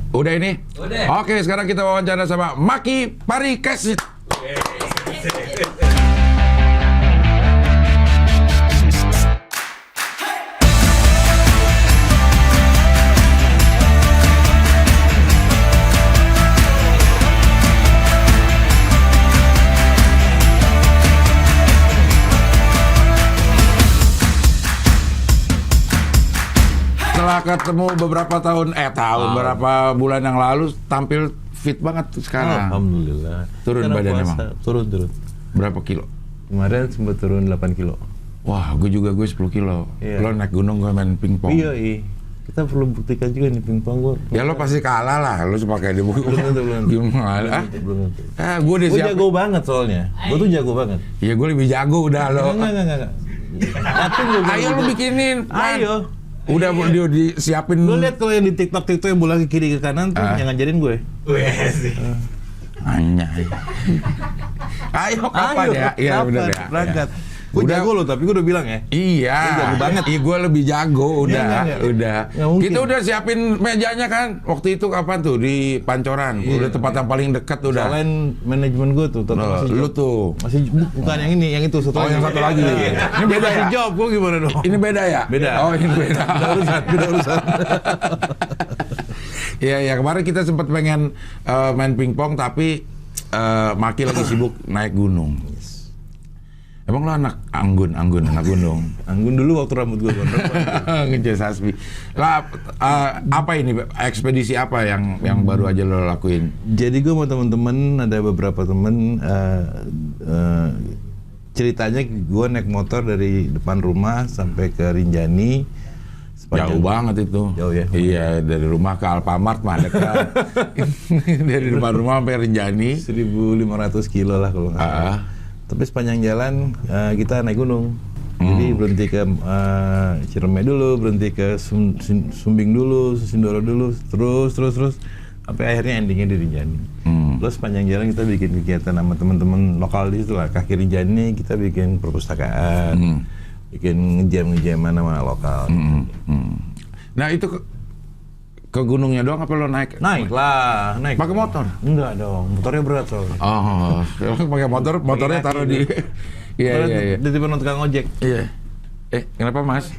Udah ini? Udah. Oke, sekarang kita wawancara sama Maki Parikesit. Setelah ketemu beberapa beberapa bulan yang lalu tampil fit banget tuh sekarang. Alhamdulillah. Turun Karena badannya, puasa, Mang? Turun. Berapa kilo? Kemarin sempat turun 8 kilo. Wah, gue 10 kilo. Iya. Lo naik gunung, gue main pingpong. Iya. Kita perlu buktikan juga nih pingpong gue. Ya lo pasti kalah lah, lo pakai di buku. Belum. Gimana? Belum. Gue udah Gue siap. jago banget soalnya. Gue tuh jago banget. Ya gue lebih jago udah lo. Enggak. Tapi gue Ayo lo bikinin. Man. Ayo. Udah dia disiapin. Lu lihat kalau yang di TikTok yang bola ke kiri ke kanan tuh yang ngajarin gue. Anjay. Ayo kapan ya? Iya benar ya. Berangkat. Gue Udah. jago loh, tapi gue udah bilang ya. Iya. Lu jago banget. Iya, gue lebih jago udah. Nggak. Udah. Nggak mungkin. Kita udah siapin mejanya kan. Waktu itu kapan tuh di Pancoran. Udah tempat yang paling dekat udah. Selain manajemen gue tuh, tetap masih Lu job. tuh. Masih bukan yang ini, yang itu satu Oh, lagi. yang satu lagi. Ini beda masih ya? job, gue gimana dong? Ini beda ya? Beda. Oh, ini beda. Beda urusan. Iya, ya kemarin kita sempat pengen main pingpong tapi Maki lagi sibuk naik gunung. Emang lo anak anggun, anak gunung? Anggun dulu waktu rambut gue gondrong. Ngejar Sasmi. Lah, apa ini ekspedisi apa yang baru aja lo lakuin? Jadi gue sama temen-temen, ada beberapa temen ceritanya gue naik motor dari depan rumah sampai ke Rinjani. Jauh banget itu. Jauh ya? Iya, dari rumah ke Alfamart mah dekat. Dari depan rumah sampai Rinjani. 1.500 kilo lah kalau nggak salah. Tapi sepanjang jalan kita naik gunung. Jadi berhenti ke Ciremai dulu, berhenti ke Sumbing dulu, Sindoro dulu, terus sampai akhirnya endingnya di Rinjani. Terus sepanjang jalan kita bikin kegiatan sama teman-teman lokal di situ lah. Kaki Rinjani kita bikin perpustakaan, bikin ngejam-ngejaman sama lokal. Nah itu ke gunungnya doang apa lo naik? Naik. Pakai motor? Enggak dong, motornya berat soalnya. Oh, pakai motornya taruh di. Iya. Di depan tukang ojek. Iya. Kenapa Mas?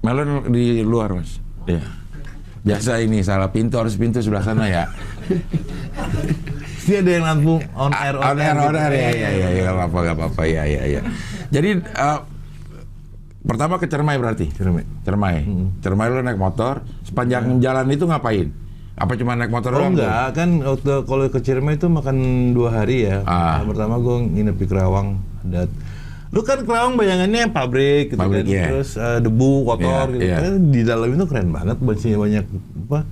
Melon di luar Mas. Iya. Biasa ini salah pintu, harus pintu sebelah sana ya. Dia ada yang lampu on air Ya, nggak apa-apa ya. Jadi pertama ke Ciremai berarti? Ciremai. Ciremai lo naik motor, sepanjang jalan itu ngapain? Apa cuma naik motor doang? Enggak, kan waktu kalau ke Ciremai itu makan 2 hari ya. Yang pertama gue nginep di Kerawang adat. Lu kan Kerawang bayangannya pabrik gitu kan, yeah. Terus debu, kotor gitu. Yeah. Di dalam itu keren banget, banyak apa?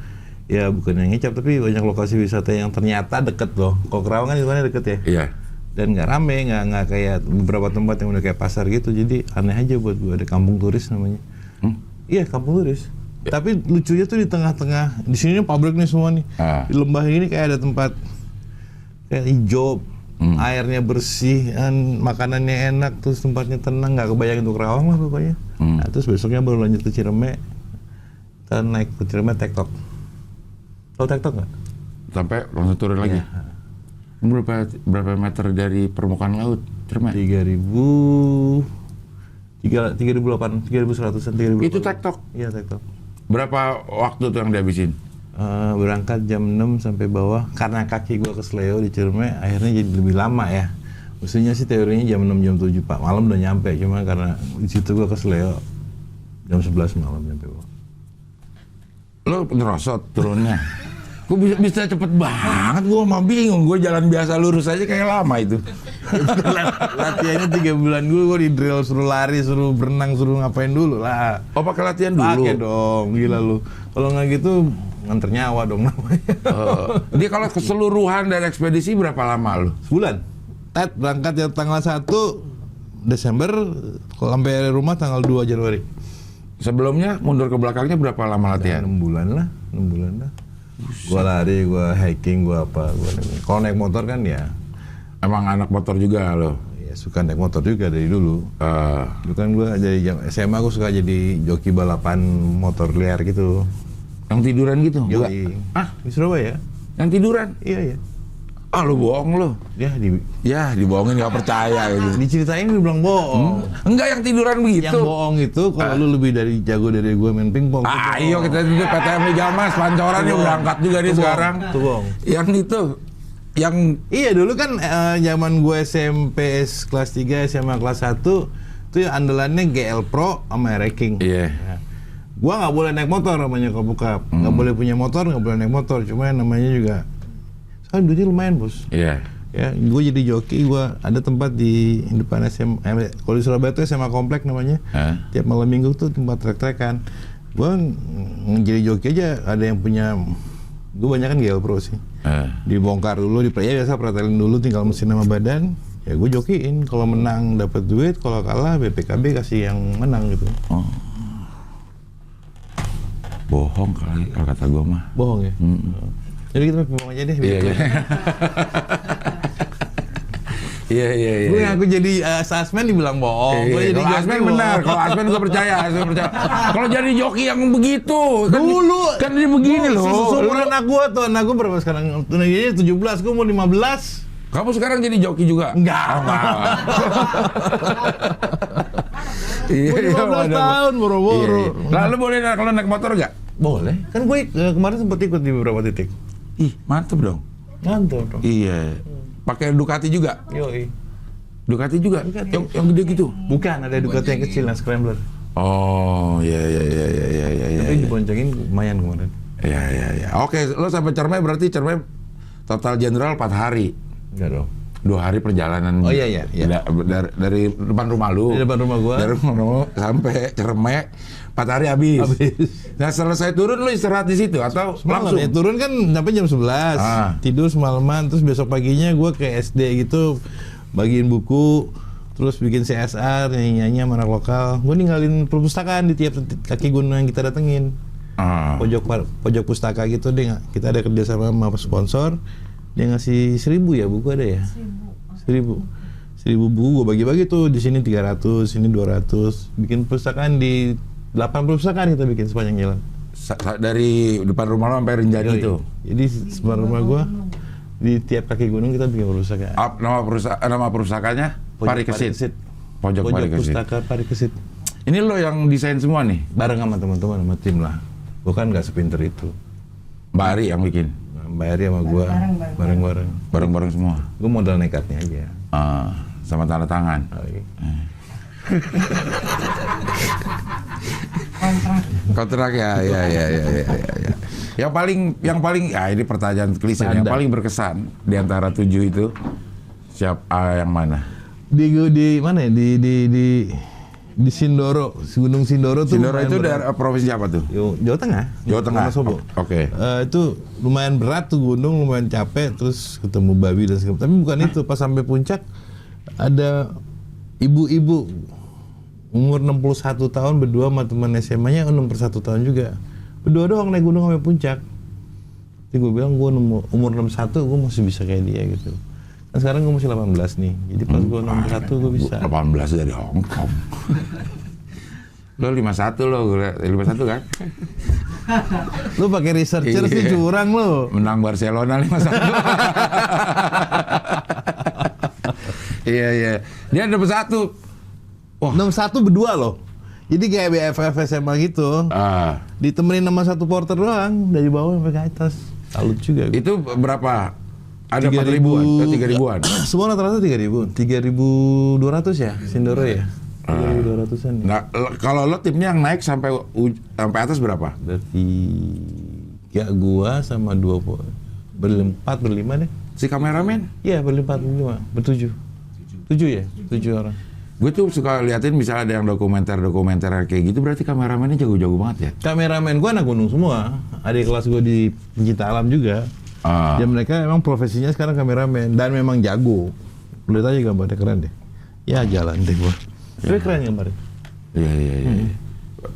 Ya bukan yang ngecap tapi banyak lokasi wisata yang ternyata deket loh. Kalau Kerawang kan itu kan deket ya. Iya. Dan nggak rame, nggak kayak beberapa tempat yang udah kayak pasar gitu. Jadi aneh aja buat gue, ada kampung turis namanya. Iya, kampung turis. Ya. Tapi lucunya tuh di tengah-tengah, di sini pabrik nih semua nih. Di lembah ini kayak ada tempat kayak hijau, airnya bersih, makanannya enak, terus tempatnya tenang, nggak kebayang itu Kerawang lah pokoknya. Nah, terus besoknya baru lanjut ke Ciremai, kita naik ke Ciremai tektok. Tahu tektok nggak? Sampai langsung turun lagi. Ya. Berapa meter dari permukaan laut? Ciremai? 3.100-an. Itu tektok? Iya, tektok. Berapa waktu tuh yang dihabisin? Berangkat jam 6 sampai bawah. Karena kaki gua kesleo di Ciremai, akhirnya jadi lebih lama ya. Mestinya sih teorinya jam 6, jam 7 Pak. Malam udah nyampe, cuma karena di situ gua kesleo jam 11 malam nyampe bawah. Lo ngerosot turunnya? Kok bisa cepet banget, gue mah bingung. Gue jalan biasa lurus aja kayak lama itu. Latihannya 3 bulan gue di drill, suruh lari, suruh berenang, suruh ngapain dulu lah. Oh pakai latihan dulu? Pakai dong, gila lu. Kalau nggak gitu nganter nyawa dong namanya. Dia kalau keseluruhan dari ekspedisi berapa lama lu? Sebulan. Ted berangkat ya tanggal 1 Desember, kalau sampai rumah tanggal 2 Januari. Sebelumnya mundur ke belakangnya berapa lama latihan? 6 bulan lah. Gua lari, gua hiking, gua apa. Kalau naik motor kan ya. Emang anak motor juga lo? Ya suka naik motor juga dari dulu. Dulu kan gua dari SMA gua suka jadi joki balapan motor liar gitu. Yang tiduran gitu? Enggak. Ah, di Surabaya? Yang tiduran? Iya. Ah, lu bohong lu. Ya, Dibohongin nggak percaya gitu. diceritain lu bilang bohong. Enggak, yang tiduran begitu. Yang bohong itu kalau lu lebih jago dari gue main pingpong. Ayo kita itu PTM Liga Mas, pancoran yang berangkat juga nih sekarang. Itu bohong. Yang itu, yang iya dulu kan zaman gue SMP kelas 3, SMA kelas 1 itu andalannya GL Pro sama Ranking. Iya. Ya. Gua nggak boleh naik motor namanya kalau buka, nggak boleh punya motor, nggak boleh naik motor. Cuma namanya juga, soalnya duitnya lumayan bos. Iya. Ya, gue jadi joki, gue ada tempat di depan SMA, kalau di Surabaya itu SMA Komplek namanya. Tiap malam minggu tuh tempat trek-trekan. Gue jadi joki aja, ada yang punya, gue banyak kan GL Pro sih. Dibongkar dulu, ya biasa pretelin dulu, tinggal mesin sama badan. Ya gue jokiin, kalau menang dapat duit, kalau kalah BPKB kasih yang menang gitu. Oh. Bohong kali kalau kata gue mah. Bohong ya? Jadi kita bohong aja deh. Iya. Gue ngaku jadi salesman dibilang bohong. Gue jadi kalau Asmen benar, kalau Asmen gue percaya, Kalau jadi joki yang begitu, dulu kan dia begini loh. Seumuran anak gue berapa sekarang? Tunainya 17, gue mau 15. Kamu sekarang jadi joki juga? Enggak. Iya, 15 tahun boro-boro. Lalu boleh kalau naik motor nggak? Boleh. Kan gue kemarin sempat ikut di beberapa titik. Ih, mantep dong. Mantap dong. Iya. Pakai Ducati juga? Yoi. Ducati juga? Yang gede gitu? Bukan, ada Ducati yang kecil, yang Scrambler. Oh, iya. Tapi diboncengin lumayan kemarin. Iya. Oke, lo sampai Cermai berarti Cermai total general 4 hari. Enggak dong. 2 hari perjalanan. Oh iya. Dari depan rumah lu. Di depan rumah gua. Dari rumah lu sampai Cermai 4 hari habis. Nah, selesai turun lu istirahat di situ atau Semalam langsung? ya, turun kan sampai jam 11. Tidur semalaman, terus besok paginya gua ke SD gitu, bagiin buku, terus bikin CSR, nyanyi-nyanyi sama anak lokal. Gua ninggalin perpustakaan di tiap kaki gunung yang kita datengin. Pojok pustaka gitu deh, kita ada kerjasama sama sponsor. Dia ngasih 1000 ya buku ada ya? 1000 buku gue bagi-bagi tuh, di sini 300, sini 200. Bikin perpustakaan di 8 perpustakaan kita bikin sepanjang jalan. Dari depan rumah lo sampai Rinjani itu. Jadi depan rumah gue di tiap kaki gunung kita bikin perpustakaan. Nama perpustakaannya? Parikesit. Pojok Pustaka Parikesit. Ini lo yang desain semua nih? Bareng sama teman-teman, sama tim lah. Bukan nggak sepinter itu. Mbak Ari yang bikin? Mbak Ari sama gue bareng-bareng. Bareng-bareng semua? Gue modal nekatnya aja. Sama tanda tangan? Kontrak ya. Yang paling ya ini pertanyaan klise, yang paling berkesan di antara 7 itu siapa, yang mana? Di mana ya? Di Sindoro, Gunung Sindoro tuh. Sindoro itu dari provinsi apa tuh? Jawa Tengah. Jawa Tengah. Wonosobo. Oke. Itu lumayan berat tuh gunung, lumayan capek, terus ketemu babi dan segala. Tapi bukan itu, pas sampai puncak ada ibu-ibu umur 61 tahun berdua sama teman SMA-nya 61 tahun juga. Berdua doang naik gunung sampai puncak. Jadi gue bilang gue umur 61 gue masih bisa kayak dia gitu. Nah, sekarang gue masih 18 nih, jadi pas gue 61 gue bisa. 18 dari Hong Kong. Lo 51 lo, 51 kan? Lo pakai researcher sih, curang lo. Menang Barcelona 51. Iya. Dia dapat 1. Wah. 61 berdua loh. Jadi kayak BFF SMA gitu. Ditemenin sama satu porter doang dari bawah sampai ke atas. Salut juga. Itu berapa? Ada 4.000-an, 3.000-an. Semua rata-rata 3.000. 3.200 ya, Sindoro ya. 3.200-an. Ya. Nah, kalau lo timnya yang naik sampai atas berapa? Berarti ya gua sama 2 berempat, berlima deh. Si kameramen? Iya, berempat, berlima, bertujuh. 7 ya? 7 orang. Gue tuh suka liatin misalnya ada yang dokumenter kayak gitu, berarti kameramennya jago-jago banget ya? Kameramen gue anak gunung semua. Adik kelas gue di pencinta alam juga. Dan mereka emang profesinya sekarang kameramen dan memang jago. Lihat aja gambarnya keren deh. Ya jalan deh gue. Tapi keren gambarnya. Iya.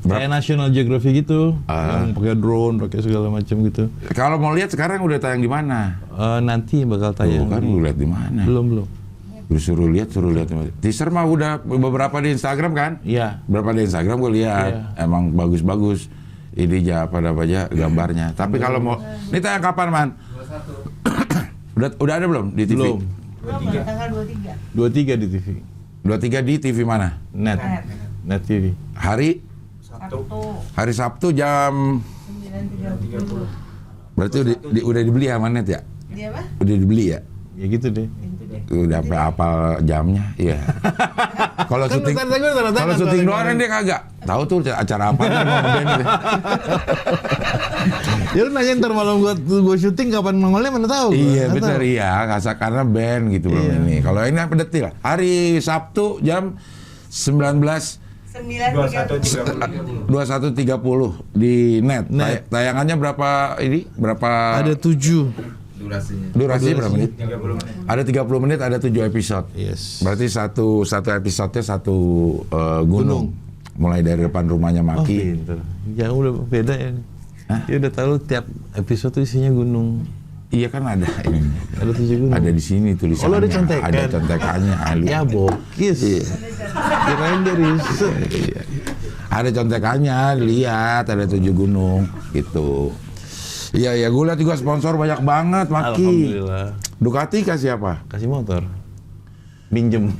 Kayak National Geographic gitu, yang pakai drone, pakai segala macam gitu. Kalau mau lihat sekarang udah tayang di mana? Nanti bakal tayang. Kan lu lihat di mana? Belum. Suruh lihat. Teaser mah udah beberapa di Instagram kan? Iya. Berapa di Instagram gue lihat. Emang bagus-bagus. ini apa aja gambarnya. Tapi kalau mau, ini tayang kapan, Man? 21. Udah ada belum di TV? Belum. Tanggal 23. 23 di TV. 23 di TV mana? Net. Net TV. Hari Sabtu jam 9.30. berarti udah dibeli ya sama Net ya? Dia apa? Udah dibeli ya? Ya gitu deh. Itu deh. Udah sampai hafal jamnya, iya. Kalau Kan syuting, kalau syuting doang kan dia kagak. Tahu tuh acara apa nih mau ngeband gitu. Ya lu nanya ntar malam gua syuting kapan nongolnya mana tahu. Iya Nggak benar tahu. iya, karena band gitu belum Iya. ini. Kalau ini apa detil? Hari Sabtu jam 21.30 di Net. Net. Tayangannya berapa ini? Berapa Ada 7. durasi berapa menit? 30 menit. Ada 30 menit, ada 7 episode. Yes. Berarti satu episodenya satu gunung. Mulai dari depan rumahnya Oh, Maki. pinter. Ya udah beda ya. Dia udah tahu tiap episode tuh isinya gunung. Iya kan ada ini. Ada 7 gunung. Ada di sini tulisannya. Oh, ada contekan? Ada contekannya. Ali. Ya bokis. Kirain dari Iya. Ada contekannya, lihat ada 7 gunung gitu. Iya, gue lihat juga sponsor banyak banget, Maki. Alhamdulillah. Ducati kasih apa? Kasih motor. Minjem.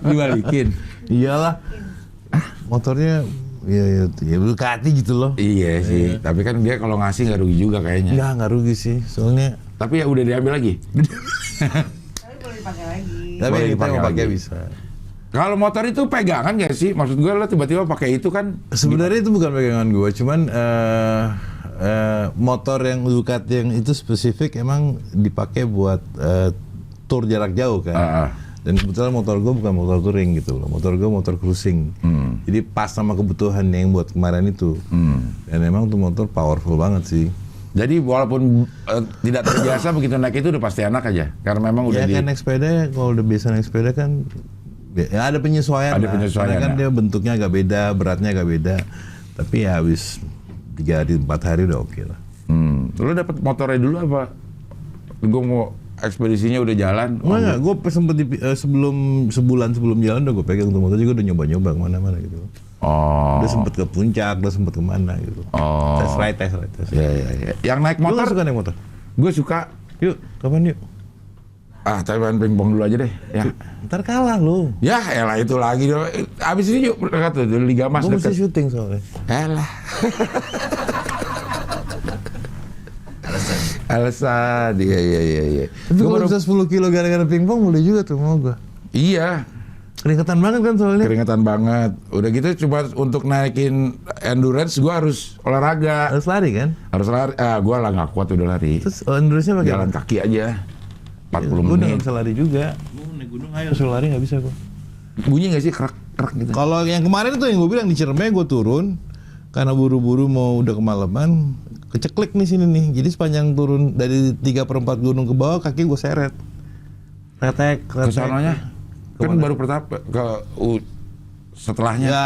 Dibalikin. Iyalah. Motornya ya Ducati gitu loh. Iya sih, tapi kan dia kalau ngasih nggak rugi juga kayaknya. Nggak rugi sih. Soalnya Tapi ya udah diambil lagi. Tapi boleh dipakai lagi. tapi Boleh kita dipakai mau pakai lagi. bisa. Kalau motor itu pegangan nggak sih? Maksud gue lo tiba-tiba pakai itu kan? Sebenarnya itu bukan pegangan gue, cuman motor yang Ducati yang itu spesifik emang dipakai buat tour jarak jauh kan. Dan kebetulan motor gue bukan motor touring gitu loh, motor gue motor cruising. Jadi pas sama kebutuhan yang buat kemarin itu. Dan emang tuh motor powerful banget sih. Jadi walaupun tidak terbiasa begitu naik itu udah pasti enak aja. Karena memang udah Ya kan naik sepeda, kalau udah biasa naik sepeda kan ya ada penyesuaian. Ada lah. penyesuaian, Karena kan ya. dia bentuknya agak beda, beratnya agak beda. Tapi ya habis 3 hari 4 hari udah oke lah. Lo dapet motornya dulu apa? Gue mau ekspedisinya udah jalan. Enggak, gue sempet sebulan sebelum jalan udah gue pegang tuh motor juga udah nyoba-nyoba kemana-mana gitu. Oh. Udah sempet ke puncak, udah sempet kemana gitu. Oh. Tes ride. Iya. Yang naik Lu motor, nggak suka naik motor? gue suka. Yuk, kapan yuk? Tapi main pingpong dulu aja deh. Ya. Ntar kalah lu. Ya, elah itu lagi. Abis ini yuk dekat tuh Liga Mas Gue mesti dekat. syuting soalnya. Elah. Alasan. Iya. Tapi Gua kalau baru- bisa 10 kilo gara-gara pingpong boleh juga tuh mau gue. Iya. Keringetan banget kan soalnya. Keringetan banget. Udah gitu cuma untuk naikin endurance gua harus olahraga. Harus lari kan? Harus lari. Gua lah nggak kuat udah lari. Terus endurance-nya pakai Jalan apa? kaki aja. 40 Gue udah menit. nggak bisa lari juga. Gue naik gunung ayo suruh lari nggak bisa gue. Bunyi nggak sih kerak gitu? Kalau yang kemarin itu yang gue bilang di Ciremai gue turun karena buru-buru mau udah kemalaman, keceklik nih sini nih. Jadi sepanjang turun dari 3/4 gunung ke bawah kaki gue seret. Retek. Kesananya kan baru pertama setelahnya. Ya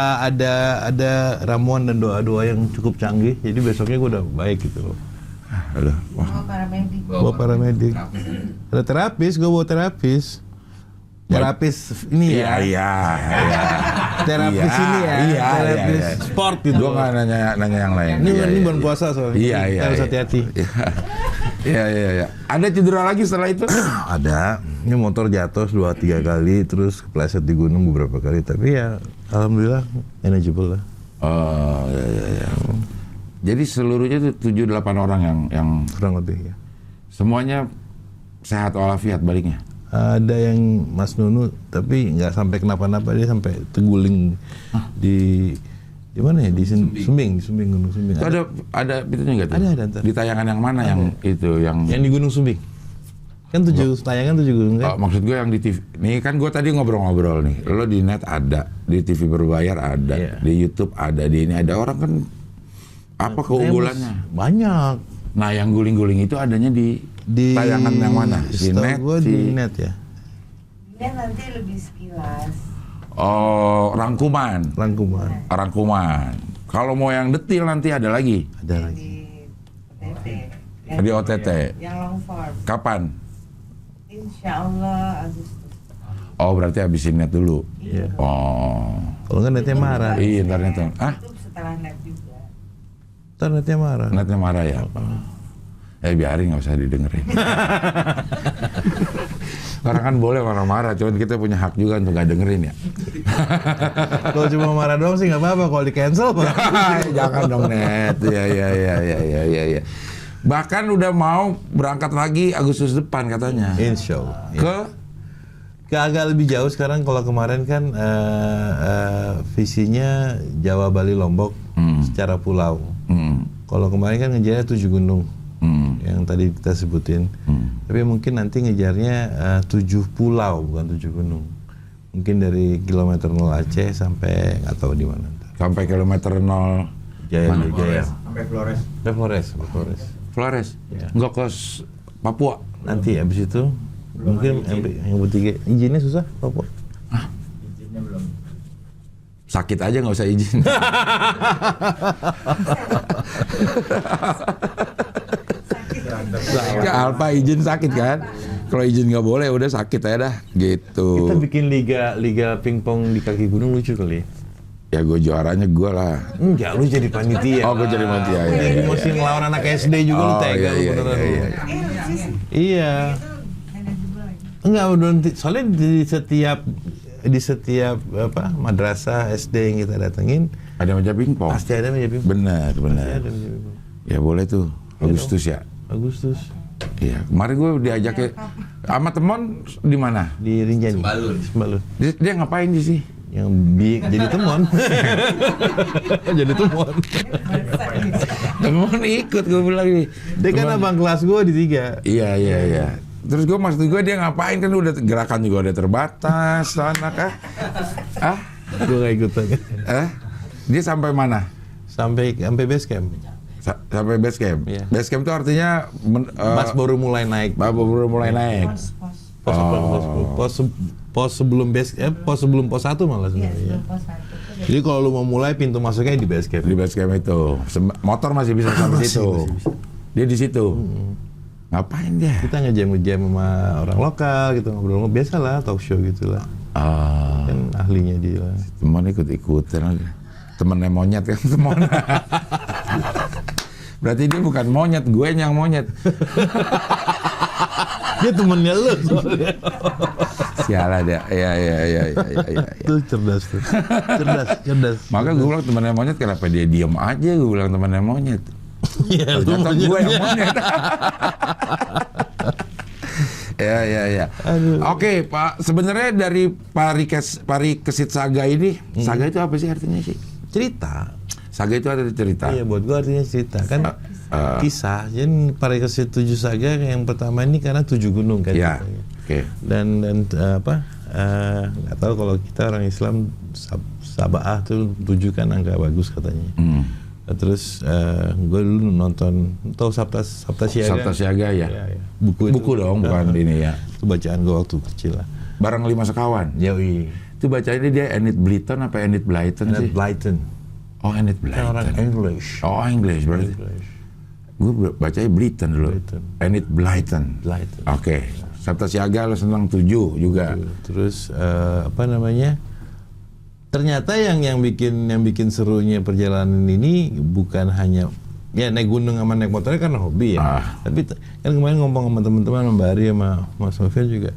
ada ramuan dan doa-doa yang cukup canggih. Jadi besoknya gue udah baik gitu loh. Aduh, wah. Oh, paramedik. Bawa paramedik. Ada terapis, gue bawa terapis. Terapis ini ya. Iya. Terapis Iya, ini ya. iya, Terapis iya. sport gitu. Gua nggak nanya yang lain. Ini Iya, ini iya, bulan iya. puasa soalnya. Iya. Kita harus hati-hati. Iya. Ada cedera lagi setelah itu? Ada. Ini motor jatuh 2-3 kali, terus kepleset di gunung beberapa kali. Tapi ya, alhamdulillah manageable lah. Oh, iya. Jadi seluruhnya itu 7-8 orang yang Kurang lebih ya. semuanya sehat walafiat baliknya. Ada yang Mas Nunu, tapi nggak sampai kenapa-napa, dia sampai terguling di mana ya? Di Sumbing, Gunung Sumbing. Itu ada itunya nggak tuh? Ada, ntar. Di tayangan yang mana yang itu yang Yang di Gunung Sumbing. Kan 7 tayangan 7 gunung kan? maksud gue yang di TV. Nih kan gue tadi ngobrol-ngobrol nih. Lo di net ada, di TV berbayar ada, Iya. di YouTube ada, di ini ada. Orang kan apa keunggulannya? Banyak. Nah, yang guling-guling itu adanya di tayangan yang mana? Di setahu net, gua di net ya. Dia nanti lebih sekilas. Oh, rangkuman. Rangkuman. Kalau mau yang detil nanti ada lagi Ada lagi. Di OTT. di OTT. Yang long form. Kapan? Insya Allah Agustus. Oh, berarti habisin net dulu. Iya. Oh, Kalau nggak netnya marah. iya internetnya. Ah, YouTube setelah net juga. Ntar netnya marah. Netnya marah ya. Biarin, nggak usah didengerin. Orang kan boleh marah-marah, cuman kita punya hak juga untuk nggak dengerin ya. Kalau cuma marah doang sih nggak apa-apa, kalau di cancel Pak. Jangan dong net. Ya. Bahkan udah mau berangkat lagi Agustus depan katanya. Insya Allah. Ke Agak lebih jauh sekarang. Kalau kemarin kan visinya Jawa, Bali, Lombok secara pulau. Kalau kemarin kan ngejarnya 7 gunung yang tadi kita sebutin. Tapi mungkin nanti ngejarnya 7 pulau bukan 7 gunung. Mungkin dari kilometer 0 Aceh sampai nggak tahu di mana. Sampai kilometer 0 Jaya. Sampai Flores. Flores. Ya. Nggak ke Papua. Nanti habis itu Belum mungkin ada izin. yang bertiga izinnya susah Papua. Izinnya belum. Sakit aja nggak usah izin. Ya, Alpa izin sakit kan? Kalau izin nggak boleh, udah sakit aja dah. Gitu. Kita bikin liga pingpong di kaki gunung lucu kali. Ya gue juaranya gue lah. Enggak, lu jadi panitia. Oh, gue jadi panitia, ya, Jadi ya, mesti ngelawan anak SD juga lu tega lu beneran lu. Lucu sih. Iya. Itu nenek juga lagi. Enggak, soalnya di setiap madrasah SD yang kita datengin Ada meja pingpong. pasti ada meja pingpong. Benar. Pasti ada meja pingpong. Ya boleh tuh. Agustus ya. Agustus Iya. Kemarin gue diajak sama temen di mana? di Rinjani. Sembalun. Dia ngapain sih? Yang jadi temon. Jadi temon. Temen ikut gue bilang nih. Dia kan abang kelas gue di 3. Iya. Terus gue maksud gue dia ngapain, kan udah gerakan juga udah terbatas sana kah? Gue gak ikutan. Dia sampai mana? Sampai base camp. Sampai base camp. Iya. Base camp itu artinya Pas baru mulai naik. baru mulai naik. Pos sebelum pos 1 malah Iya, sebenarnya. sebelum pos 1. Jadi kalau lu mau mulai pintu masuknya di base camp. Di base camp itu. Motor masih bisa sampai situ. masih bisa. Dia di situ. Ngapain dia? Kita ngejam-ngejam sama orang lokal gitu, ngobrol biasa lah, talk show gitulah. Kan ahlinya dia lah. Temen ikut-ikutan aja. Temennya monyet kan, temen. Berarti dia bukan monyet, gue yang monyet. Dia temennya lu soalnya. Sialah dia. Iya. Itu cerdas tuh. Cerdas. Maka gue bilang temennya monyet, kenapa dia diem aja? Gue bilang temennya monyet. Iya, Ternyata gue yang monyet. Ya. Oke, Pak. Sebenarnya dari Parikesit Saga ini, Saga itu apa sih artinya sih? Cerita. Saga itu ada cerita. Iya, buat gua artinya cerita kan kisah. Jadi Parikesit 7 Saga yang pertama ini karena 7 gunung kan. Ya. ceritanya. Oke. Dan nggak tahu kalau kita orang Islam Saba'ah tuh 7 kan angka bagus katanya. Terus gue dulu nonton, tahu Sabta Siaga? Sabta Siaga ya. Iya. Buku dong, bukan ini ya. Itu bacaan gue waktu kecil lah. Bareng 5 sekawan. Yoi. Itu bacanya dia Enid Blyton apa Enid Blyton sih? Enid Blyton. Oh, Enid Kan orang Blyton. English. Oh, English berarti. Gue bacanya Blyton dulu. Blyton. Enid Blyton. Blyton. Oke. Sabta Siaga lo senang 7 juga. Terus ternyata yang bikin serunya perjalanan ini bukan hanya ya naik gunung sama naik motornya karena hobi ya. Tapi kan kemarin ngomong sama teman-teman, sama Mbak Ari sama Mas Sofian juga,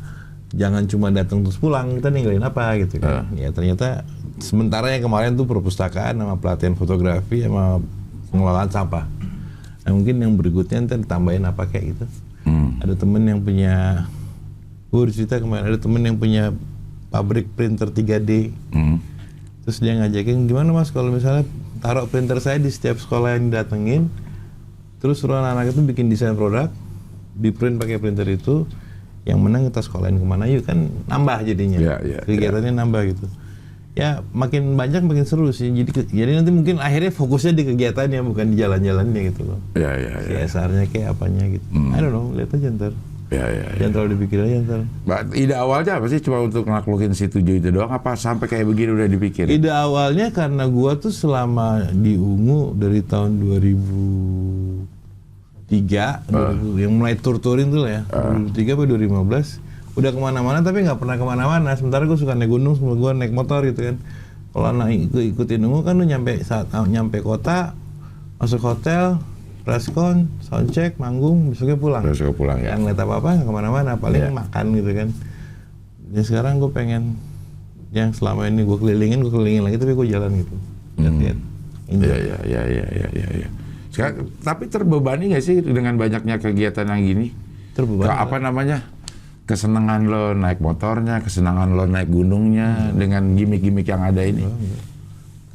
jangan cuma datang terus pulang, kita ninggalin apa gitu kan. Ya ternyata sementara yang kemarin tuh perpustakaan sama pelatihan fotografi sama pengelolaan sampah. Nah, mungkin yang berikutnya ntar ditambahin apa kayak gitu. Ada temen yang punya, gue udah cerita kemarin, ada temen yang punya pabrik printer 3D. Terus dia ngajakin, gimana mas kalau misalnya taruh printer saya di setiap sekolah yang didatengin, terus suruh anak-anak itu bikin desain produk, di print pakai printer itu, yang menang kita sekolahin kemana yuk, kan nambah jadinya. Kegiatannya nambah gitu. Ya makin banyak makin seru sih. Jadi nanti mungkin akhirnya fokusnya di kegiatannya bukan di jalan-jalannya gitu loh. CSR-nya kayak apanya gitu. I don't know, lihat aja ntar. Jangan terlalu dipikir aja ntar. Ide awalnya apa sih? Cuma untuk naklukin si 7 itu doang? Apa sampai kayak begini udah dipikir? Ide awalnya karena gua tuh selama di Ungu dari tahun 2003, yang mulai tur-turin tuh lah ya, 2003 atau 2015, udah kemana-mana tapi nggak pernah kemana-mana. Sementara gua suka naik gunung, semua gua naik motor gitu kan. Kalau anak ikutin nunggu kan lu nyampe kota, masuk hotel, preskon, soundcheck, manggung, besoknya pulang. Besoknya pulang ya. Yang lihat apa-apa nggak kemana-mana, paling makan gitu kan. Ya sekarang gue pengen yang selama ini gue kelilingin lagi, tapi gue jalan gitu. Lihat. Iya. Sekarang, tapi terbebani nggak sih dengan banyaknya kegiatan yang gini? Terbebani. Apa namanya? Kesenangan lo naik motornya, kesenangan lo naik gunungnya dengan gimmick-gimmick yang ada ini.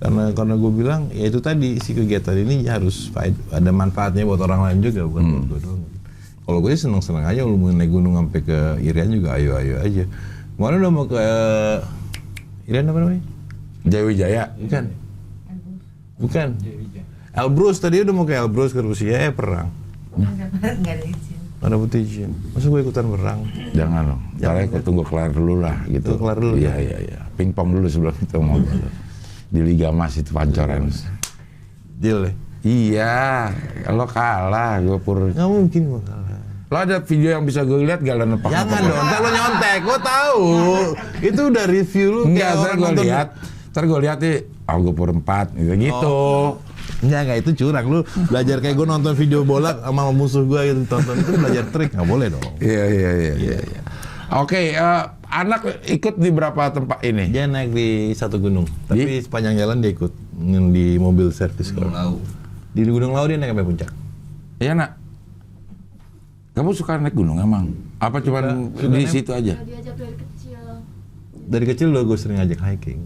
Karena gue bilang ya itu tadi si kegiatan ini harus ada manfaatnya buat orang lain juga, bukan buat gue doang. Kalau gue seneng-seneng aja, lu mau naik gunung sampai ke Irian juga ayo aja. Kemarin udah mau ke Irian apa namanya? Jayawijaya. Bukan. Elbrus, tadi udah mau ke Elbrus ke Rusia, perang. Nggak ada izin. Nggak dapet izin. Masa gue ikutan perang? Jangan loh. Caranya aku tunggu kelar dulu lah gitu. Kelar dulu. Iya. Pingpong dulu sebelum itu mau di Liga Mas itu Pancoran. Deal ya? Iya, lo kalah, gue Nggak mungkin gue kalah. Lo ada video yang bisa gue lihat gak lo nepak? Jangan dong, ntar lo nyontek, gue tahu. Itu udah review lu. Enggak, ntar gue lihat nih, gue pur 4 gitu. Enggak, itu curang. Lu belajar kayak gue nonton video bola sama musuh gue gitu, tonton itu belajar trik, nggak boleh dong. Iya. Oke, anak ikut di berapa tempat ini? Dia naik di satu gunung, tapi sepanjang jalan dia ikut di mobil servis. Gunung Lau. Di Gunung Lau dia naik sampai puncak. Iya nak. Kamu suka naik gunung emang? Apa cuma di situ aja? Diajak dari kecil. Dari kecil udah gue sering ngajak hiking.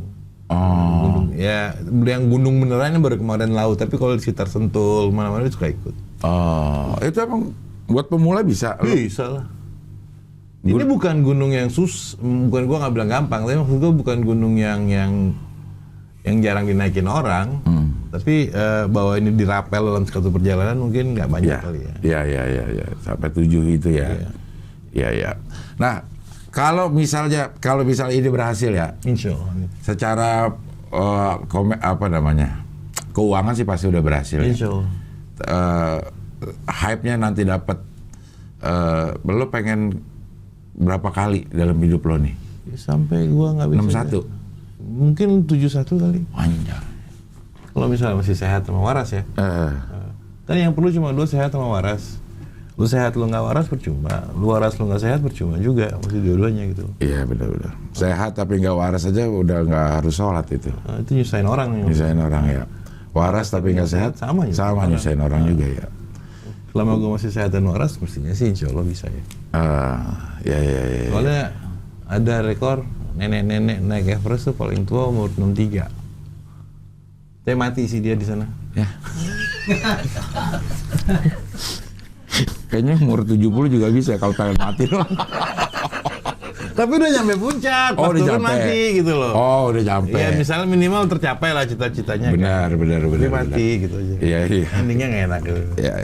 Oh. Ya, yang gunung beneran ini baru kemarin Laut, tapi kalau di sekitar Sentul, mana-mana suka ikut. Oh, itu emang buat pemula bisa? Bisa lah. Ini bukan gunung yang bukan gua nggak bilang gampang, tapi maksud gua bukan gunung yang jarang dinaikin orang. Tapi bahwa ini dirapel dalam satu perjalanan mungkin nggak banyak kali ya. Iya. Sampai 7 itu ya. Iya. Nah, kalau misalnya ini berhasil ya, Insya Allah. secara keuangan sih pasti udah berhasil. Insya Allah. Hype-nya nanti dapat. Lo pengen berapa kali dalam hidup lo nih? Sampai gua nggak bisa. 61? Mungkin 71 kali. Anjay. Kalau misalnya masih sehat sama waras ya. Kan yang perlu cuma 2 sehat sama waras. Lu sehat lu nggak waras percuma, lu waras lu nggak sehat percuma juga, mesti dua-duanya gitu. Iya benar. Sehat tapi nggak waras aja udah nggak harus sholat itu. Nah, itu nyusahin orang. Nyusahin orang ya. Waras tapi nggak sehat sama nyusahin orang juga ya. Selama gue masih sehat dan waras, mestinya sih insya Allah bisa ya. Iya. Soalnya ada rekor nenek-nenek naik Everest tuh paling tua umur 63. Saya mati sih dia di sana. Ya. Kayaknya umur 70 juga bisa kalau pengen mati loh. Tapi udah nyampe puncak, pas udah turun nyampe. mati gitu loh. Oh, udah nyampe. Ya misalnya minimal tercapai lah cita-citanya. Benar. Tapi mati gitu aja. Iya. Endingnya nggak enak gitu. Iya.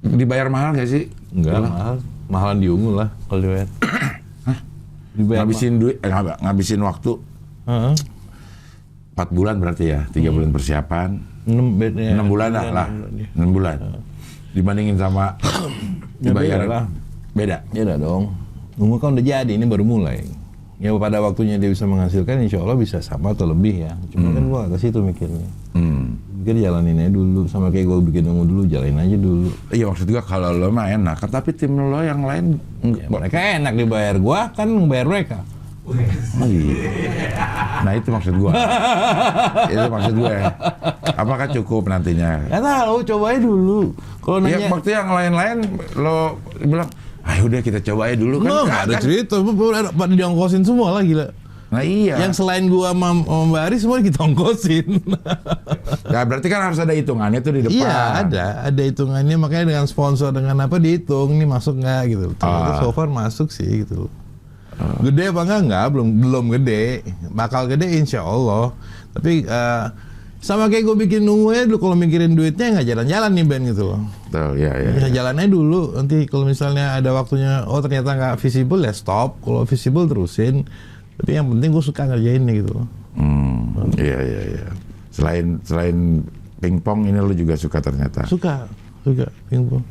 Dibayar mahal nggak sih? Enggak mahal. Mahalan di Ungu lah kalau dibayar. Dibayar Ngabisin duit, ngabisin waktu. 4 bulan berarti ya, 3 bulan persiapan. 6 bulan lah. 6 bulan. Dibandingin sama dibayar beda. Beda dong. Ungu kan udah jadi, ini baru mulai. Ya pada waktunya dia bisa menghasilkan, insya Allah bisa sama atau lebih ya. Cuma kan gua ke situ mikirnya. Mikir jalanin aja dulu, sama kayak gua bikin Ungu dulu, jalanin aja dulu. Iya maksud gua kalau lo mah enak, tapi tim lo yang lain Ya, mereka enak dibayar, gua kan ngebayar mereka. Oh iya. Nah itu maksud gua. Itu maksud gue. Apakah cukup nantinya? Gak tahu, cobain dulu. Kalau Ya nanya, waktu yang lain-lain lo bilang, ayo udah kita coba aja dulu kan. nggak ada cerita, pada diongkosin semua lah gila. Nah iya. Yang selain gua sama Mbak Ari semua kita ongkosin. Nah berarti kan harus ada hitungannya tuh di depan. Iya ada hitungannya, makanya dengan sponsor dengan apa dihitung, ini masuk nggak gitu. Ternyata so far masuk sih gitu. Gede apa enggak? Belum gede. Bakal gede insya Allah. Tapi sama kayak gue bikin nunggunya dulu, kalau mikirin duitnya nggak jalan-jalan nih band gitu loh. Betul, ya. Bisa jalannya dulu. Nanti kalau misalnya ada waktunya, oh ternyata nggak visible ya stop. Kalau visible terusin. Tapi yang penting gue suka ngerjainnya gitu loh. Iya. Selain pingpong ini lo juga suka ternyata. Suka pingpong.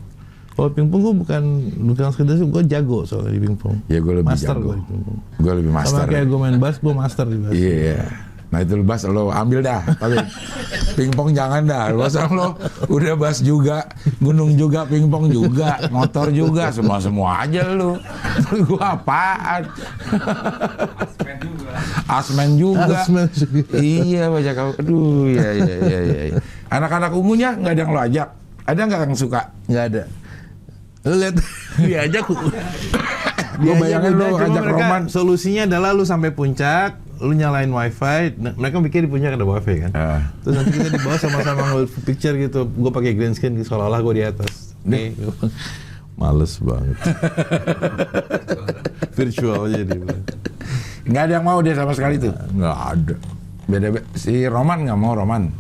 Kalau pingpong gue bukan sekedar gue jago soalnya di pingpong. Ya gue lebih Master jago. gue di pingpong. Gue lebih master. Sama kayak gue main bass, gue master di bass. Iya. Nah itu bas lo ambil dah, tapi pingpong jangan dah. Lo udah bas juga, gunung juga, pingpong juga, motor juga, semua aja lo. Gua apaan? Asmen juga. Iya banyak kau. Aduh, iya. Anak-anak ungunya nggak ada yang lo ajak? Ada nggak yang suka? Nggak ada. Lo lihat diajak. Gue bayangin lo ajak Roman. Solusinya adalah lu sampai puncak, lu nyalain wifi. Mereka pikir di puncak ada wifi kan. Terus nanti kita di bawah sama-sama ngambil picture gitu. Gue pakai green screen seolah-olah gue di atas. Nih, males banget. Virtual aja dia. Nggak ada yang mau dia sama sekali tuh. Nggak ada. Beda si Roman nggak mau Roman.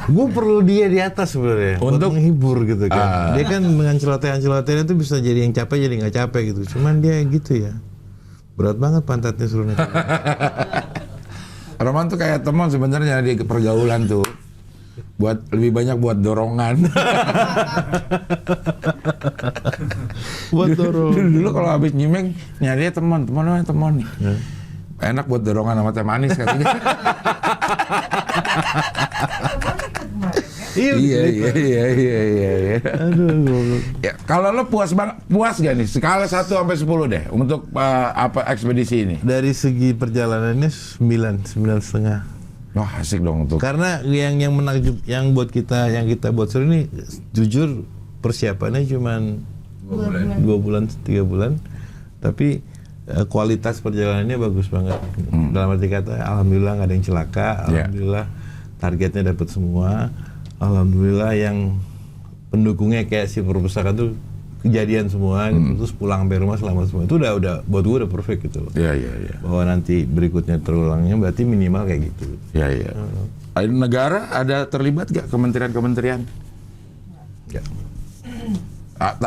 Gue perlu dia di atas sebenarnya untuk menghibur gitu kan. Dia kan dengan celotehan-celotehan itu bisa jadi yang capek jadi nggak capek gitu. Cuman dia gitu ya. Berat banget pantatnya suruh naik. Roman tuh kayak teman sebenarnya di pergaulan tuh. Buat lebih banyak buat dorongan. Buat dorong. Dulu kalau habis nyimeng nyari teman nih. Enak buat dorongan sama teh manis katanya. Iya. Aduh. Ya, kalau lo puas gak nih? Skala 1 sampai 10 deh untuk ekspedisi ini. Dari segi perjalanannya 9,5. Wah, asik dong untuk. Karena yang menakjub, yang kita buat seru ini jujur persiapannya cuman 2 bulan 3 bulan. Tapi kualitas perjalanannya bagus banget. Dalam arti kata, alhamdulillah nggak ada yang celaka, alhamdulillah targetnya dapat semua, alhamdulillah yang pendukungnya kayak si perpustakaan tuh kejadian semua, gitu. Terus pulang sampai rumah selamat semua. Itu udah buat gue udah perfect gitu loh. Iya. Bahwa nanti berikutnya terulangnya berarti minimal kayak gitu. Iya. Negara ada terlibat gak kementerian-kementerian? Ya.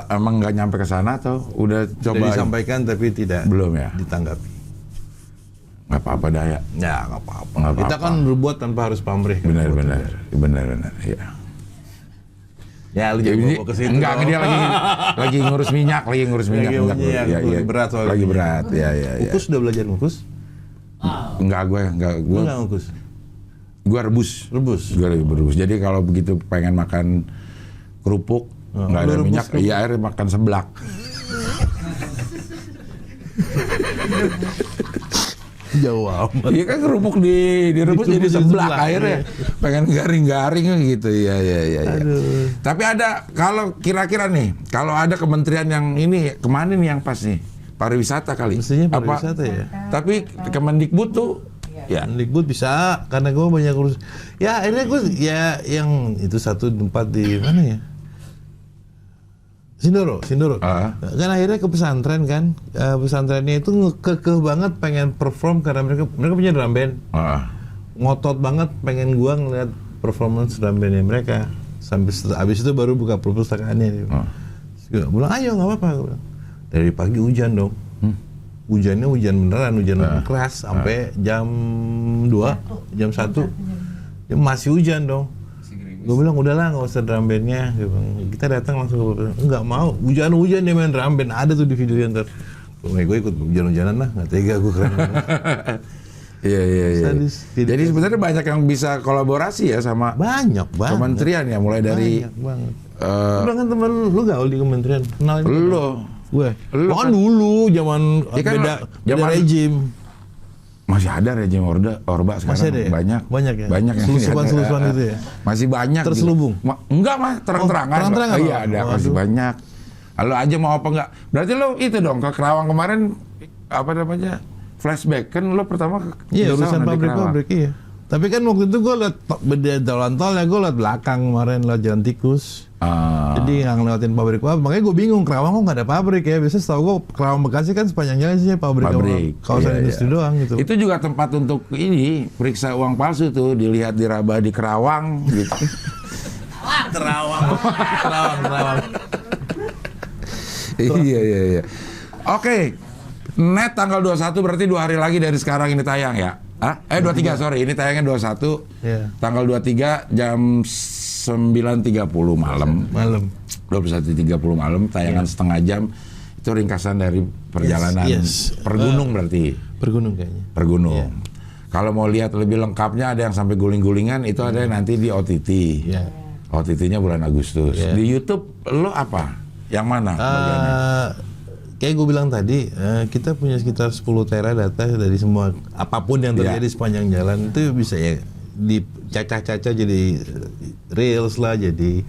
Emang nggak nyampe ke sana atau udah coba? Sudah disampaikan tapi tidak belum ya ditanggapi. Nggak apa-apa dah ya. Ya nggak apa-apa. Kita kan berbuat tanpa harus pamrih. Benar. Ya. Ya lu jangan bawa ke situ. Enggak, dia lagi ngurus minyak. Lagi berat soalnya. Lagi berat. Ya. Ukus udah belajar ngukus? Enggak, gue. Lu nggak ngukus? Gue rebus. Gue rebus. Jadi kalau begitu pengen makan kerupuk nggak ada minyak, iya air makan seblak. Jauh amat. Iya kan kerupuk direbus jadi seblak airnya. Pengen garing-garing gitu. Iya. Tapi ada kalau kira-kira nih, kalau ada kementerian yang ini kemana nih yang pas nih? Pariwisata kali. Mestinya pariwisata ya. Tapi Kemendikbud tuh ya, Kemendikbud bisa karena gue banyak urus. Ya akhirnya gue ya yang itu satu tempat di mana ya? Sindoro. Kan akhirnya ke pesantren kan, pesantrennya itu kekeh banget pengen perform karena mereka punya drum band. Ngotot banget pengen gua ngeliat performance drum bandnya mereka. Sampai abis itu baru buka perpustakaannya. Gua bilang ayo nggak apa-apa. Dari pagi hujan dong. Hujannya hujan beneran, hujan keras sampai jam 2, jam 1 ya masih hujan dong. Gue bilang udahlah nggak usah drum bandnya, kita datang langsung nggak mau hujan dia main drum band, ada tuh di video ntar. Gue ikut hujan-hujanan lah, nggak tega gue keren. Iya. Jadi sebenarnya banyak yang bisa kolaborasi ya sama banyak kementerian ya, mulai dari banyak banget. Lu kan temen lu gaul di kementerian, kenalin lo. Gue kan dulu zaman beda rejim. Masih ada rejim Orba sekarang. Masih ada ya? Banyak ya? Banyak yang selusupan itu ya? Masih banyak. Terselubung? Enggak mah, terang-terangan. Terang-terangan? Iya ada, masih banyak. Lo aja mau apa enggak? Berarti lo itu dong, ke Kerawang kemarin, apa namanya, flashback. Kan lo pertama ke iya, urusan pabrik-pabrik, iya. Tapi kan waktu itu gue liat beda jalan tol ya, gue liat belakang kemarin, liat jalan tikus. Jadi nggak ngelewatin pabrik. Makanya gue bingung, Kerawang kok nggak ada pabrik ya. Biasanya setahu gue Kerawang Bekasi kan sepanjang jalan sih pabrik. Kawasan industri doang gitu. Itu juga tempat untuk ini periksa uang palsu tuh, dilihat diraba di Kerawang gitu. Kerawang. Iya. Oke. Net tanggal 21 berarti 2 hari lagi dari sekarang ini tayang ya. 23 sorry. Ini tayangnya 21. Iya. Tanggal 23 jam 9.30 malam. 21.30 malam, tayangan setengah jam. Itu ringkasan dari perjalanan per gunung berarti. Per gunung kayaknya. Per gunung. Iya. Kalau mau lihat lebih lengkapnya ada yang sampai guling-gulingan, itu ada yang nanti di OTT. Iya. OTT-nya bulan Agustus. Iya. Di YouTube lo apa? Yang mana bagiannya? Kayak gue bilang tadi, kita punya sekitar 10 tera data dari semua apapun yang terjadi sepanjang jalan itu bisa ya dicacah-cacah jadi reels lah, jadi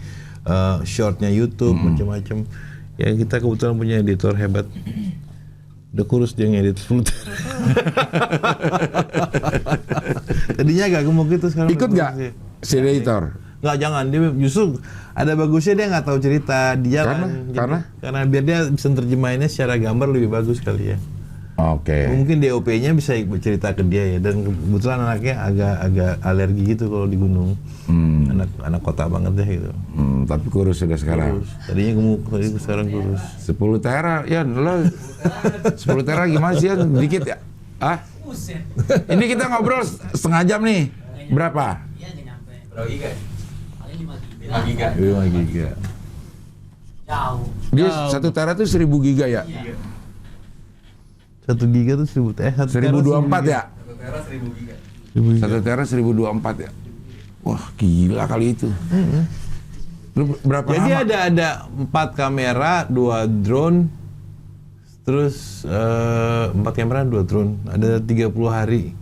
shortnya YouTube macam-macam. Ya kita kebetulan punya editor hebat. Udah kurus dia ngedit 10 tera. Tadinya agak gemuk gitu sekarang. Ikut nggak si editor? Nggak, jangan. Dia justru ada bagusnya, dia nggak tahu cerita di jalan. Karena biar dia bisa terjemahinnya secara gambar lebih bagus kali ya. Oke. Mungkin DOP-nya bisa cerita ke dia ya. Dan kebetulan anaknya agak alergi gitu kalau di gunung. Anak kota banget deh gitu. Tapi kurus sudah sekarang. Kurus. Tadinya gemuk, tadi sekarang kurus. 10 tera, ya lo 10 tera gimana sih ya? Dikit ya? Ini kita ngobrol setengah jam nih. Berapa? Iya, nggak nyampe. Berapa giga? Paling 5 giga. 5 giga. Jauh. Dia 1 tera tuh 1000 giga ya? 1 giga tuh 1000 tera. 1024 ya? 1 tera 1000 giga. 1 tera 1024 ya? Wah gila kali itu. Lu berapa Jadi lama? ada 4 kamera, 2 drone, terus 4 kamera, 2 drone. Ada 30 hari.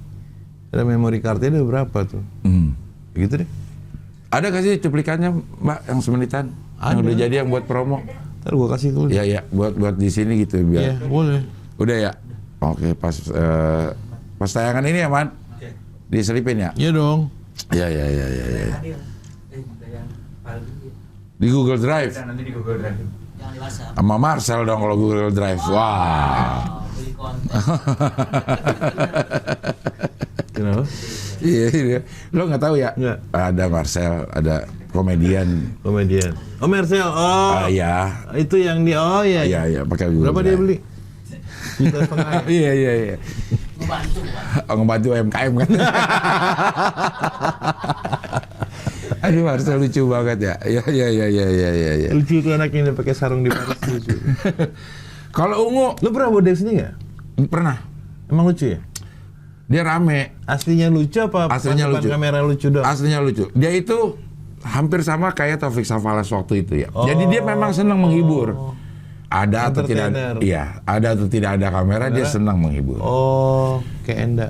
Ada memory card-nya ada berapa tuh? Gitu deh. Ada gak sih cuplikannya Mbak yang semenitan? Yang Ada. udah jadi yang buat promo? Ntar gua kasih ke lu. Iya, buat di sini gitu biar. Iya, boleh. Udah ya? Oke, pas tayangan ini ya, Man? Diselipin ya? Iya dong. Iya. Di Google Drive. Nanti di Google Drive. Yang di WhatsApp. Sama Marcel dong kalau Google Drive. Wah. Beli konten. Kenapa? Iya. Lo nggak tahu ya? Nggak. Ada Marcel, ada komedian. Komedian. Oh, Marcel. Oh. Iya. Itu yang di Iya, pakai Google Berapa Drive. dia beli? Juta setengah. Iya. Ngebantu kan. Oh, ngebantu UMKM kan. Aduh, Marcel lucu banget ya. Iya. Lucu tuh anak yang pakai sarung di Paris lucu. Kalau Ungu Lu pernah bawa dia sini nggak? pernah. Emang lucu ya? Dia rame. Aslinya lucu apa? Aslinya depan lucu. kamera lucu dong. Aslinya lucu. Dia itu hampir sama kayak Taufik Safalas waktu itu ya. Jadi dia memang senang menghibur. Ada atau tidak? Entertainer. Iya, ada atau tidak ada kamera dia senang menghibur. Oh, kayak Enda.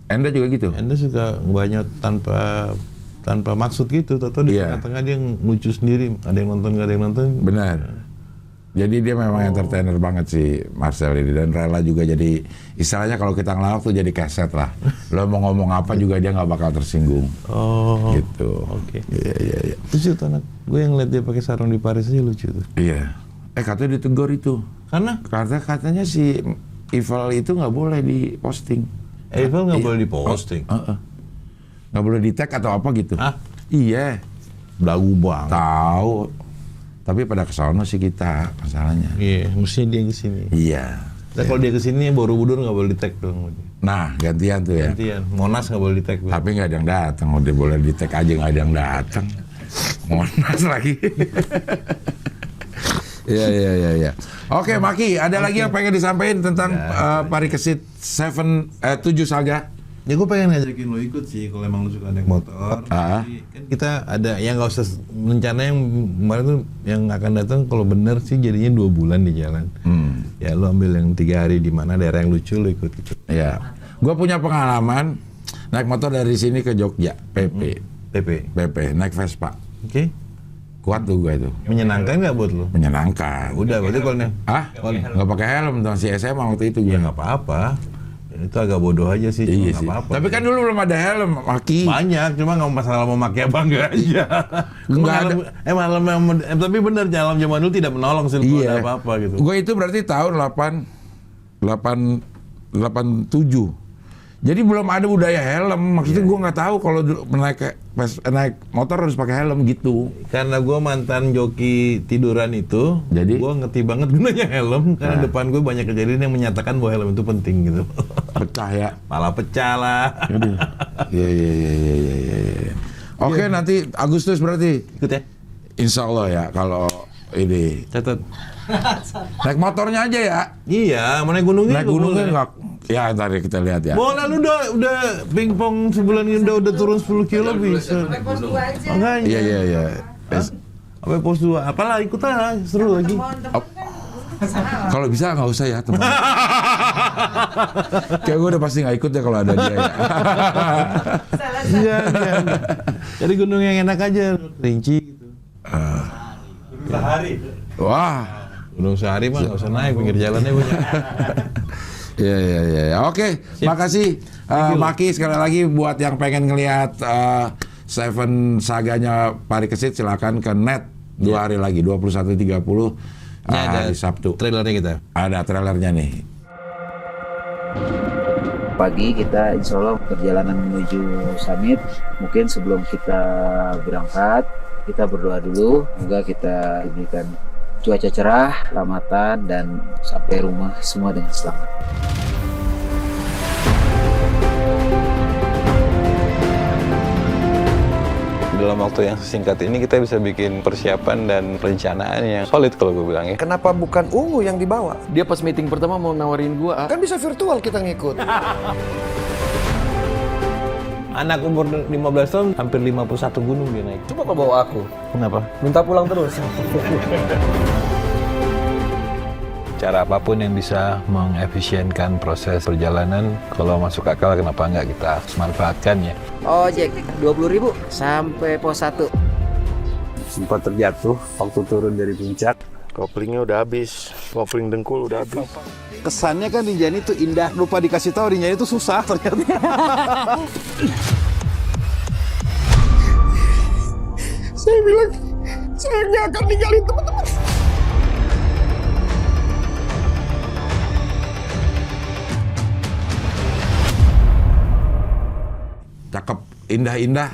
Enda juga gitu. Enda suka banyak tanpa maksud gitu. Tahu di Iya. tengah-tengah dia lucu sendiri. Ada yang nonton, nggak ada yang nonton. Benar. Jadi dia memang entertainer banget sih Marcel ini, dan rela juga jadi istilahnya kalau kita ngelawak tuh jadi keset lah. Lo mau ngomong apa juga dia nggak bakal tersinggung. Oh, Gitu. oke. Iya. Lucu tuh anak. Gue yang lihat dia pakai sarung di Paris aja lucu tuh. Iya. Katanya ditegur itu. Karena Katanya si Ival itu nggak boleh diposting. Eiffel nggak boleh diposting. Nggak boleh di tag atau apa gitu. Hah? Iya. Belagu banget. Tahu. Tapi pada kesono sih kita masalahnya. Iya, mestinya dia kesini. Iya. Nah, kalau dia kesini Borobudur nggak boleh di tag dong. Nah gantian tuh ya. Gantian. Monas nggak boleh di tag. Tapi nggak ada yang datang. Udah boleh di tag aja nggak ada yang datang. Monas lagi. Iya. Oke, Maki, ada lagi yang pengen disampaikan tentang Parikesit 7 Saga? Ya gue pengen ngajakin lo ikut sih kalau emang lo suka naik motor. Jadi, kan kita ada yang nggak usah rencana yang kemarin tuh yang akan datang kalau bener sih jadinya 2 bulan di jalan. Ya lo ambil yang 3 hari di mana daerah yang lucu lo ikut gitu. Iya. Gue punya pengalaman naik motor dari sini ke Jogja, PP, naik Vespa. Oke. Kuat tuh gue itu. Menyenangkan nggak buat lo? Menyenangkan. Udah berarti kalau nih. Nggak pakai helm tuh si SMA waktu itu gue. Ya nggak apa-apa. Itu agak bodoh aja sih. Iya Nggak sih. apa-apa. Tapi kan dulu belum ada helm, Maki. Banyak, cuma nggak masalah mau pakai apa enggak aja. Nggak ada. Tapi benar helm zaman dulu tidak menolong sih kalau ada apa-apa gitu. Gue itu berarti tahun 87. Jadi belum ada budaya helm. Maksudnya gue nggak tahu kalau naik motor harus pakai helm gitu. Karena gue mantan joki tiduran itu, Jadi? gue ngerti banget gunanya helm. Karena depan gue banyak kejadian yang menyatakan bahwa helm itu penting gitu. Pecah ya. Malah pecah lah. Iya. Oke, nanti Agustus berarti. Ikut ya? Insya Allah ya kalau ini. Catat. Naik motornya aja ya. Iya, mau naik gunungnya. Naik gunungnya nggak. Ya ntar kita lihat ya. Boleh, lu udah pingpong sebulan ini udah turun 10 kilo bisa. Makanya. Iya. Sampai pos 2. Apalah ikut aja, seru lagi. Kalau bisa nggak usah ya teman. Kayak gue udah pasti nggak ikut ya kalau ada dia ya. Iya. Jadi gunung yang enak aja, rinci gitu. Sehari. Wah. Gunung sehari mah nggak usah naik, pinggir jalannya banyak. Iya. Oke, makasih Maki sekali lagi buat yang pengen ngelihat Seven saganya Pari Kesit silakan ke net 2 hari lagi 21.30 hari Sabtu. Trailernya kita. Ada trailernya nih. Pagi kita insya Allah perjalanan menuju summit. Mungkin sebelum kita berangkat kita berdoa dulu, semoga kita diberikan cuaca cerah, selamatan, dan sampai rumah semua dengan selamat. Dalam waktu yang singkat ini kita bisa bikin persiapan dan perencanaan yang solid kalau gue bilang ya. Kenapa bukan Ungu yang dibawa? Dia pas meeting pertama mau nawarin gua. Kan bisa virtual kita ngikut. Anak umur 15 tahun hampir 51 gunung dia naik. Coba kau bawa aku. Kenapa? Minta pulang terus. Cara apapun yang bisa mengefisienkan proses perjalanan, kalau masuk akal kenapa nggak kita manfaatkan ya. Ojek 20.000 sampai pos 1. Sempat terjatuh waktu turun dari puncak. Koplingnya udah habis, kopling dengkul udah habis. Kesannya kan Rinjani itu indah, lupa dikasih tahu Rinjani itu susah ternyata. Saya bilang, saya nggak akan ninggalin teman-teman. Cakep, indah-indah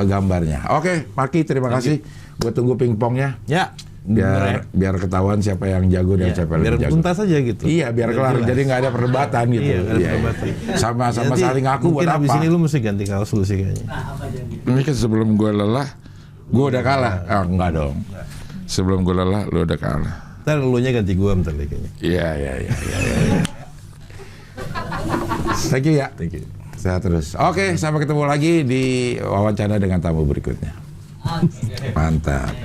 gambarnya. Oke, Maki terima kasih. Gue tunggu pingpongnya. Ya. Biar ketahuan siapa yang jago dan siapa yang biar lebih jago. tuntas aja gitu. Iya, biar kelar. jelas. Jadi nggak ada perdebatan gitu. Iya, nggak ada perdebatan. Sama-sama Nanti saling ngaku buat mungkin apa? abis ini lu mesti ganti kaos lu sih kayaknya. Ini kan sebelum gue lelah, gue udah kalah. Enggak dong. Sebelum gue lelah, lu udah kalah. Ntar elunya ganti gua bentar lagi kayaknya. Iya. Thank you ya. Thank you. Sehat terus. Oke, sampai ketemu lagi di wawancara dengan tamu berikutnya. Mantap.